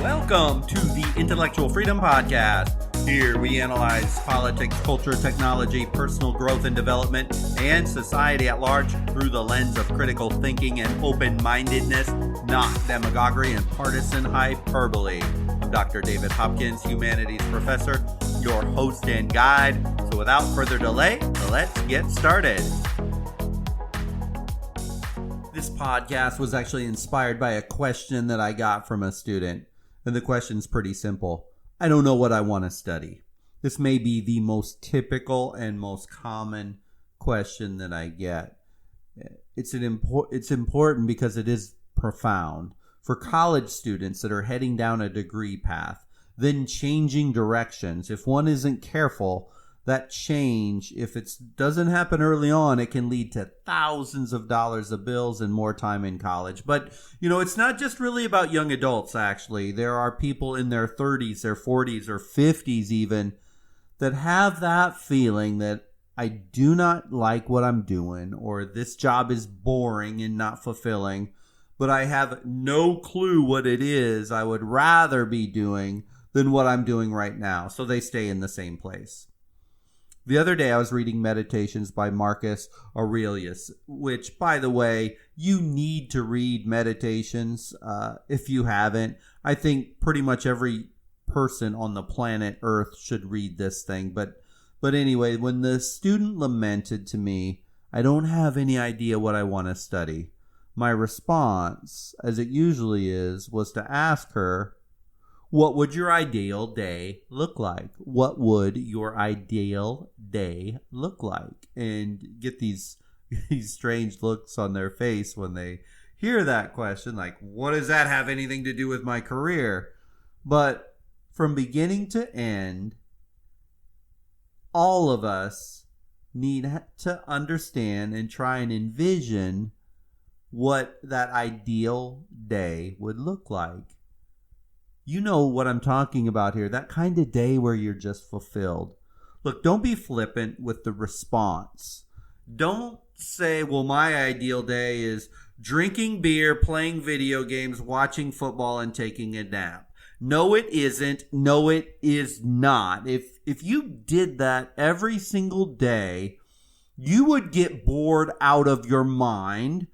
Welcome to the Intellectual Freedom Podcast. Here we analyze politics, culture, technology, personal growth and development, and society at large through the lens of critical thinking and open-mindedness, not demagoguery and partisan hyperbole. I'm Dr. David Hopkins, humanities professor, your host and guide. So without further delay, let's get started. This podcast was actually inspired by a question that I got from a student. And the question's pretty simple. I don't know what I want to study. This may be the most typical and most common question that I get. It's important because it is profound. For college students that are heading down a degree path, then changing directions, if one isn't careful, that change, if it doesn't happen early on, it can lead to thousands of dollars of bills and more time in college. But, it's not just really about young adults, actually. There are people in their 30s, their 40s, or 50s even that have that feeling that I do not like what I'm doing, or this job is boring and not fulfilling, but I have no clue what it is I would rather be doing than what I'm doing right now. So they stay in the same place. The other day I was reading Meditations by Marcus Aurelius, which, by the way, you need to read Meditations if you haven't. I think pretty much every person on the planet Earth should read this thing. But anyway, when the student lamented to me, I don't have any idea what I want to study, my response, as it usually is, was to ask her, what would your ideal day look like? What would your ideal day look like? And get these strange looks on their face when they hear that question, like, what does that have anything to do with my career? But from beginning to end, all of us need to understand and try and envision what that ideal day would look like. You know what I'm talking about here, that kind of day where you're just fulfilled. Look, don't be flippant with the response. Don't say, well, my ideal day is drinking beer, playing video games, watching football, and taking a nap. No, it isn't. No, it is not. If you did that every single day, you would get bored out of your mind,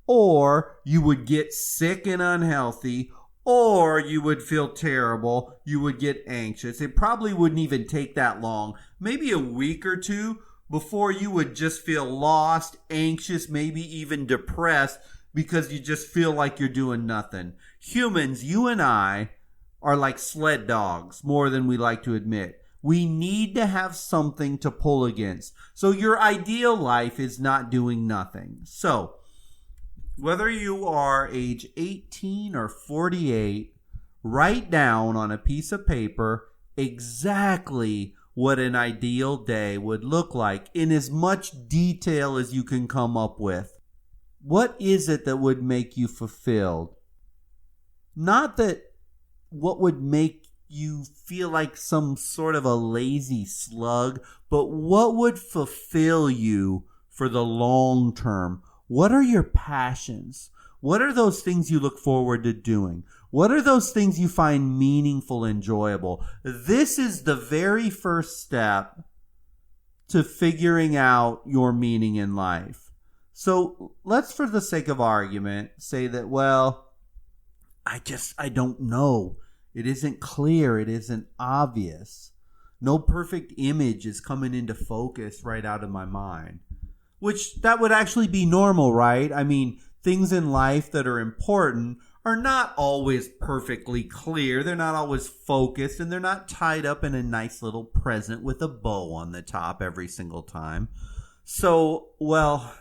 or you would get sick and unhealthy, or you would feel terrible, you would get anxious. It probably wouldn't even take that long, maybe a week or two, before you would just feel lost, anxious, maybe even depressed, because you just feel like you're doing nothing. Humans, you and I, are like sled dogs, more than we like to admit. We need to have something to pull against. So your ideal life is not doing nothing. So, whether you are age 18 or 48, write down on a piece of paper exactly what an ideal day would look like in as much detail as you can come up with. What is it that would make you fulfilled? Not that what would make you feel like some sort of a lazy slug, but what would fulfill you for the long term? What are your passions? What are those things you look forward to doing? What are those things you find meaningful, enjoyable? This is the very first step to figuring out your meaning in life. So let's, for the sake of argument, say that, well, I don't know. It isn't clear. It isn't obvious. No perfect image is coming into focus right out of my mind. Which that would actually be normal, right? I mean, things in life that are important are not always perfectly clear. They're not always focused, and they're not tied up in a nice little present with a bow on the top every single time. So, well,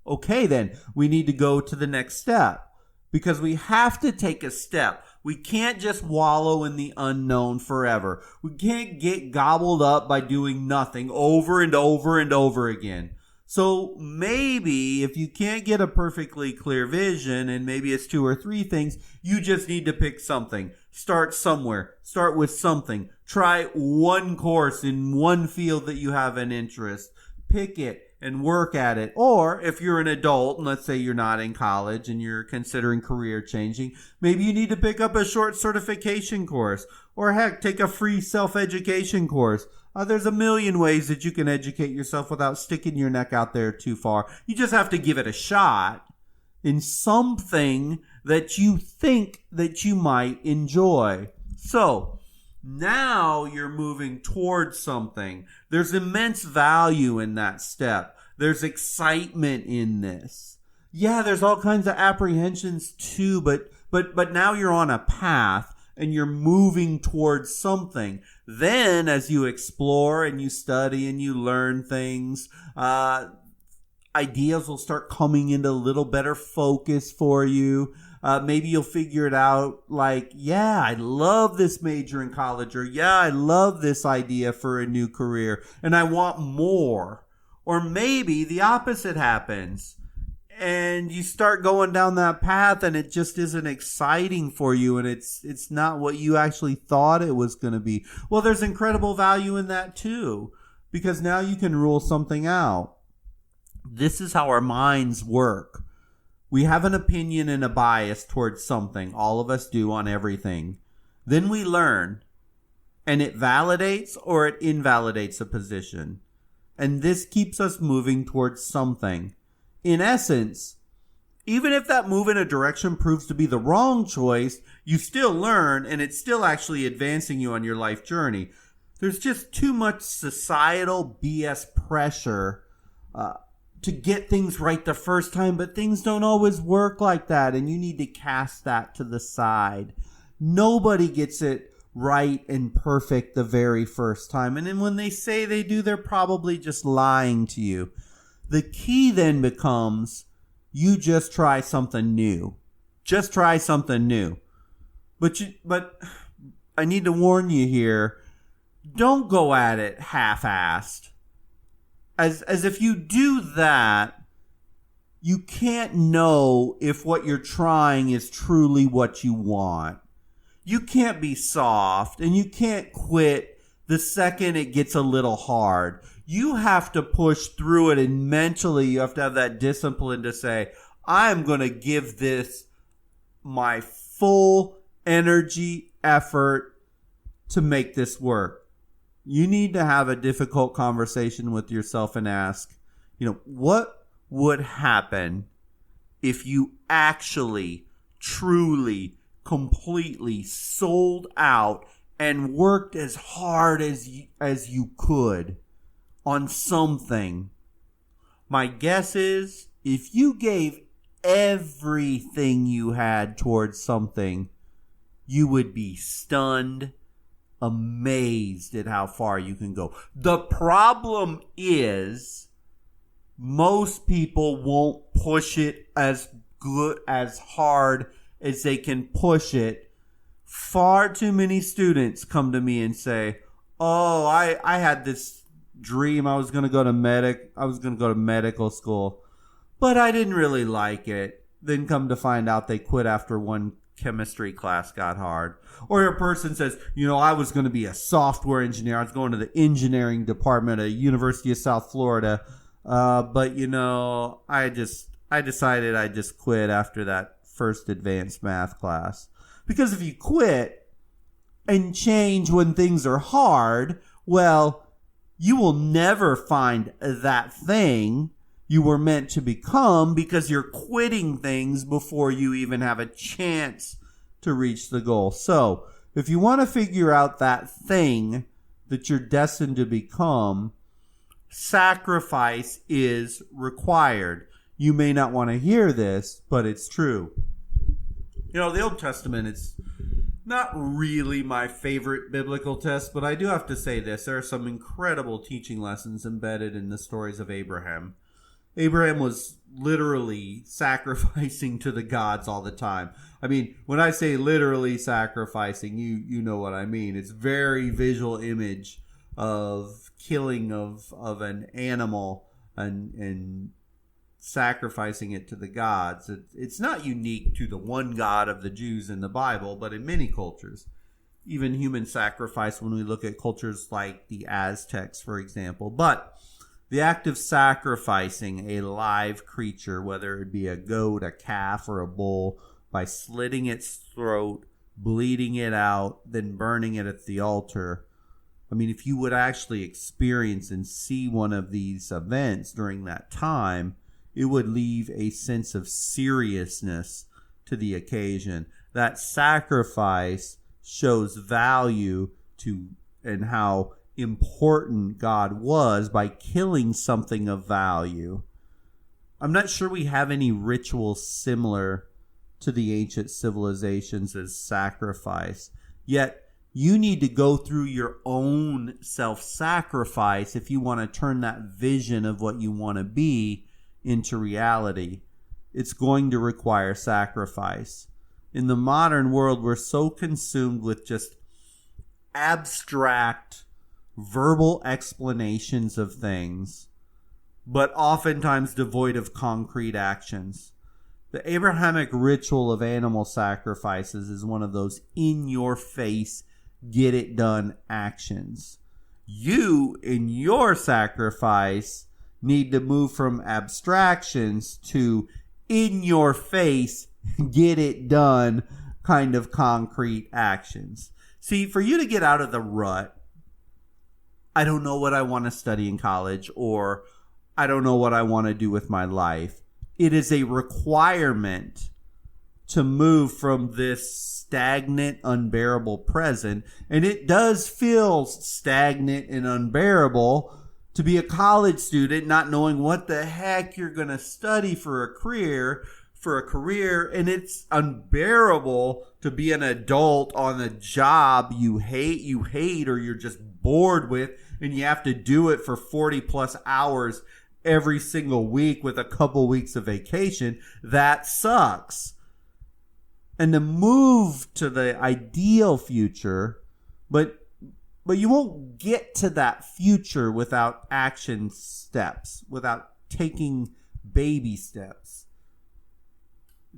okay then, we need to go to the next step, because we have to take a step. We can't just wallow in the unknown forever. We can't get gobbled up by doing nothing over and over and over again. So maybe if you can't get a perfectly clear vision, and maybe it's 2 or 3 things, you just need to pick something. Start somewhere. Start with something. Try one course in one field that you have an interest. Pick it. and work at it. Or if you're an adult, and let's say you're not in college and you're considering career changing, maybe you need to pick up a short certification course, or heck, take a free self-education course. There's a million ways that you can educate yourself without sticking your neck out there too far. You just have to give it a shot in something that you think that you might enjoy. So now you're moving towards something. There's immense value in that step. There's excitement in this. Yeah, there's all kinds of apprehensions too, but now you're on a path and you're moving towards something. Then as you explore and you study and you learn things, ideas will start coming into a little better focus for you. Maybe you'll figure it out like, yeah, I love this major in college, or yeah, I love this idea for a new career and I want more. Or maybe the opposite happens and you start going down that path and it just isn't exciting for you and it's not what you actually thought it was going to be. Well, there's incredible value in that too, because now you can rule something out. This is how our minds work. We have an opinion and a bias towards something. All of us do on everything. Then we learn, and it validates or it invalidates a position. And this keeps us moving towards something. In essence, even if that move in a direction proves to be the wrong choice, you still learn, and it's still actually advancing you on your life journey. There's just too much societal BS pressure to get things right the first time, but things don't always work like that, and you need to cast that to the side. Nobody gets it right and perfect the very first time, and then when they say they do, they're probably just lying to you. The key then becomes you just try something new. Just try something new. But I need to warn you here, don't go at it half-assed. As if you do that, you can't know if what you're trying is truly what you want. You can't be soft, and you can't quit the second it gets a little hard. You have to push through it, and mentally you have to have that discipline to say, I'm going to give this my full energy, effort to make this work. You need to have a difficult conversation with yourself and ask, what would happen if you actually, truly, completely sold out and worked as hard as you could on something? My guess is if you gave everything you had towards something, you would be stunned, amazed at how far you can go. The problem is most people won't push it as hard as they can push it. Far too many students come to me and say, oh, I had this dream I was going to go to medical school, but I didn't really like it. Then come to find out they quit after one chemistry class got hard. Or a person says, I was going to be a software engineer. I was going to the engineering department at University of South Florida. But I decided I just quit after that first advanced math class. Because if you quit and change when things are hard, well, you will never find that thing you were meant to become, because you're quitting things before you even have a chance to reach the goal. So if you want to figure out that thing that you're destined to become, sacrifice is required. You may not want to hear this, but it's true. The Old Testament, it's not really my favorite biblical text, but I do have to say this. There are some incredible teaching lessons embedded in the stories of Abraham. Abraham was literally sacrificing to the gods all the time. I mean, when I say literally sacrificing, you know what I mean. It's very visual image of killing of an animal and sacrificing it to the gods. It's not unique to the one God of the Jews in the Bible, but in many cultures. Even human sacrifice when we look at cultures like the Aztecs, for example. But The act of sacrificing a live creature, whether it be a goat, a calf, or a bull, by slitting its throat, bleeding it out, then burning it at the altar. I mean, if you would actually experience and see one of these events during that time, it would leave a sense of seriousness to the occasion. That sacrifice shows value to and how important God was by killing something of value. I'm not sure we have any rituals similar to the ancient civilizations as sacrifice. Yet, you need to go through your own self-sacrifice if you want to turn that vision of what you want to be into reality. It's going to require sacrifice. In the modern world, we're so consumed with just abstract verbal explanations of things, but oftentimes devoid of concrete actions. The Abrahamic ritual of animal sacrifices is one of those in-your-face, get-it-done actions. You, in your sacrifice, need to move from abstractions to in-your-face, get-it-done kind of concrete actions. See, for you to get out of the rut, I don't know what I want to study in college, or I don't know what I want to do with my life. It is a requirement to move from this stagnant, unbearable present. And it does feel stagnant and unbearable to be a college student, not knowing what the heck you're going to study for a career. And it's unbearable to be an adult on a job you hate, or you're just bored with, and you have to do it for 40 plus hours every single week with a couple weeks of vacation. That sucks. And to move to the ideal future, but you won't get to that future without action steps, without taking baby steps.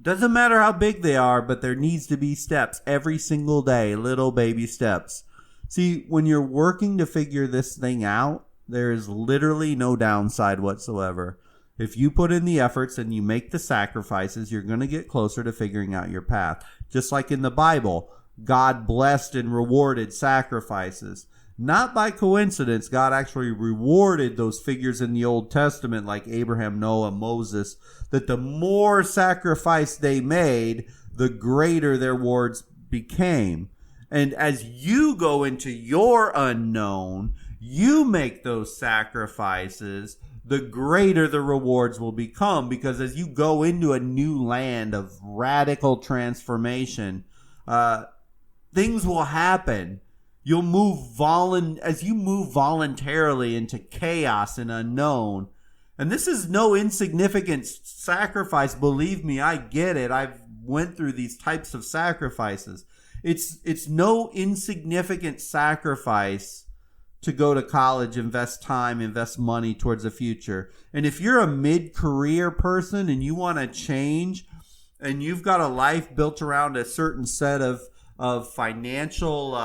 Doesn't matter how big they are, but there needs to be steps every single day, little baby steps. See, when you're working to figure this thing out, there is literally no downside whatsoever. If you put in the efforts and you make the sacrifices, you're going to get closer to figuring out your path. Just like in the Bible, God blessed and rewarded sacrifices. Not by coincidence, God actually rewarded those figures in the Old Testament like Abraham, Noah, Moses, that the more sacrifice they made, the greater their rewards became. And as you go into your unknown, you make those sacrifices, the greater the rewards will become. Because as you go into a new land of radical transformation, things will happen. You'll move as you move voluntarily into chaos and unknown. And this is no insignificant sacrifice. Believe me, I get it. I've went through these types of sacrifices. It's no insignificant sacrifice to go to college, invest time, invest money towards the future. And if you're a mid-career person and you want to change, and you've got a life built around a certain set of financial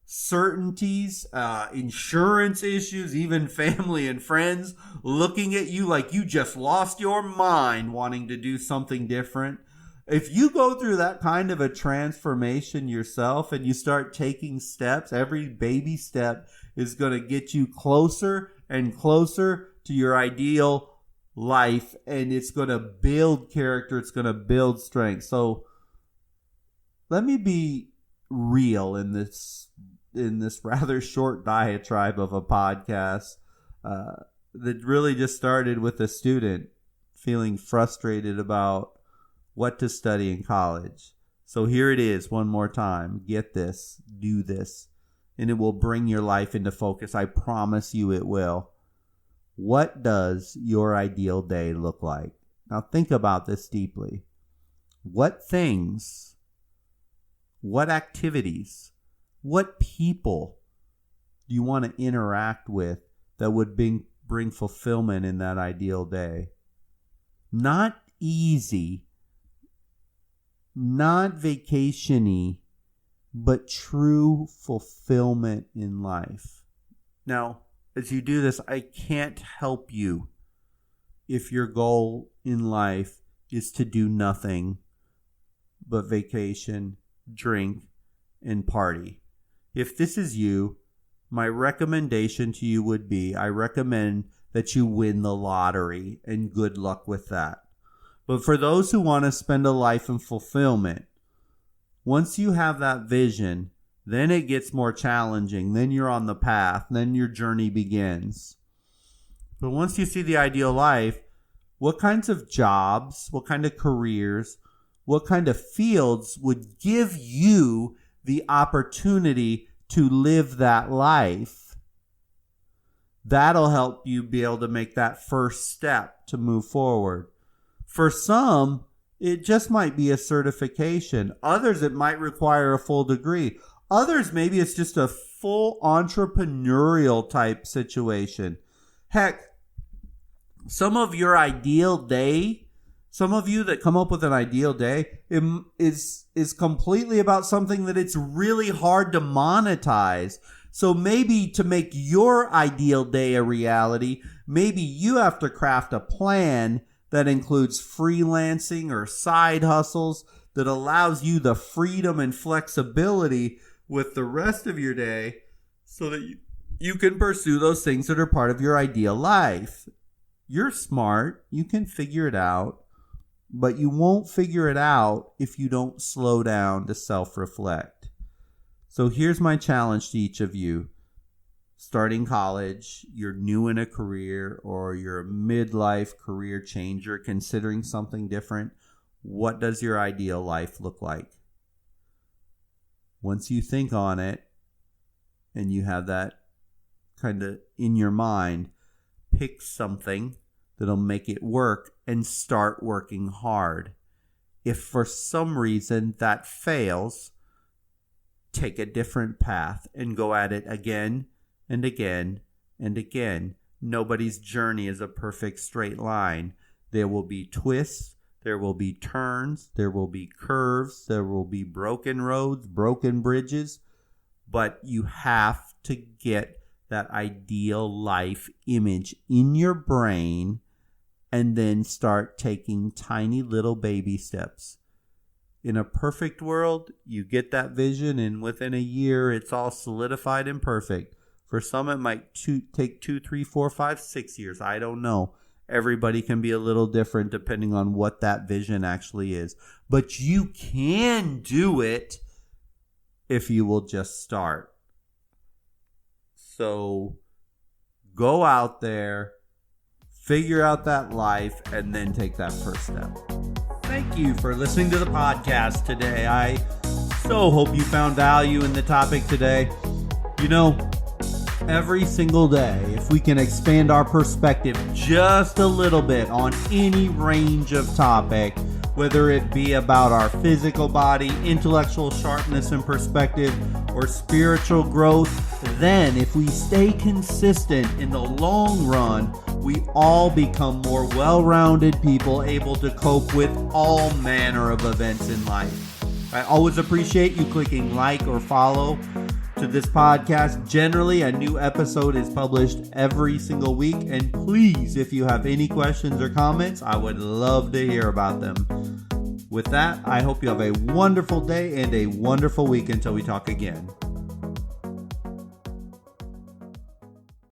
certainties, insurance issues, even family and friends looking at you like you just lost your mind wanting to do something different. If you go through that kind of a transformation yourself and you start taking steps, every baby step is going to get you closer and closer to your ideal life, and it's going to build character, it's going to build strength. So let me be real in this rather short diatribe of a podcast that really just started with a student feeling frustrated about what to study in college. So here it is one more time. Get this, do this, and it will bring your life into focus. I promise you it will. What does your ideal day look like? Now think about this deeply. What things, what activities, what people do you want to interact with that would bring fulfillment in that ideal day? Not easy, not vacation-y, but true fulfillment in life. Now, as you do this, I can't help you if your goal in life is to do nothing but vacation, drink, and party. If this is you, my recommendation to you would be, I recommend that you win the lottery, and good luck with that. But for those who want to spend a life in fulfillment, once you have that vision, then it gets more challenging. Then you're on the path. Then your journey begins. But once you see the ideal life, what kinds of jobs, what kind of careers, what kind of fields would give you the opportunity to live that life? That'll help you be able to make that first step to move forward. For some, it just might be a certification. Others, it might require a full degree. Others, maybe it's just a full entrepreneurial type situation. Heck, some of your ideal day, some of you that come up with an ideal day is completely about something that it's really hard to monetize. So maybe to make your ideal day a reality, maybe you have to craft a plan that includes freelancing or side hustles that allows you the freedom and flexibility with the rest of your day so that you can pursue those things that are part of your ideal life. You're smart. You can figure it out, but you won't figure it out if you don't slow down to self-reflect. So here's my challenge to each of you. Starting college, you're new in a career, or you're a midlife career changer considering something different. What does your ideal life look like? Once you think on it and you have that kind of in your mind, pick something that'll make it work and start working hard. If for some reason that fails, take a different path and go at it again and again and again. Nobody's journey is a perfect straight line. There will be twists, there will be turns, there will be curves, there will be broken roads, broken bridges, but you have to get that ideal life image in your brain and then start taking tiny little baby steps. In a perfect world, you get that vision and within a year, it's all solidified and perfect. For some, it might take 2, 3, 4, 5, 6 years. I don't know. Everybody can be a little different depending on what that vision actually is. But you can do it if you will just start. So go out there, figure out that life, and then take that first step. Thank you for listening to the podcast today. I so hope you found value in the topic today. You know, every single day, if we can expand our perspective just a little bit on any range of topic, whether it be about our physical body, intellectual sharpness and perspective, or spiritual growth, then if we stay consistent in the long run, we all become more well-rounded people able to cope with all manner of events in life. I always appreciate you clicking like or follow to this podcast. Generally, a new episode is published every single week. And please, if you have any questions or comments, I would love to hear about them. With that, I hope you have a wonderful day and a wonderful week until we talk again.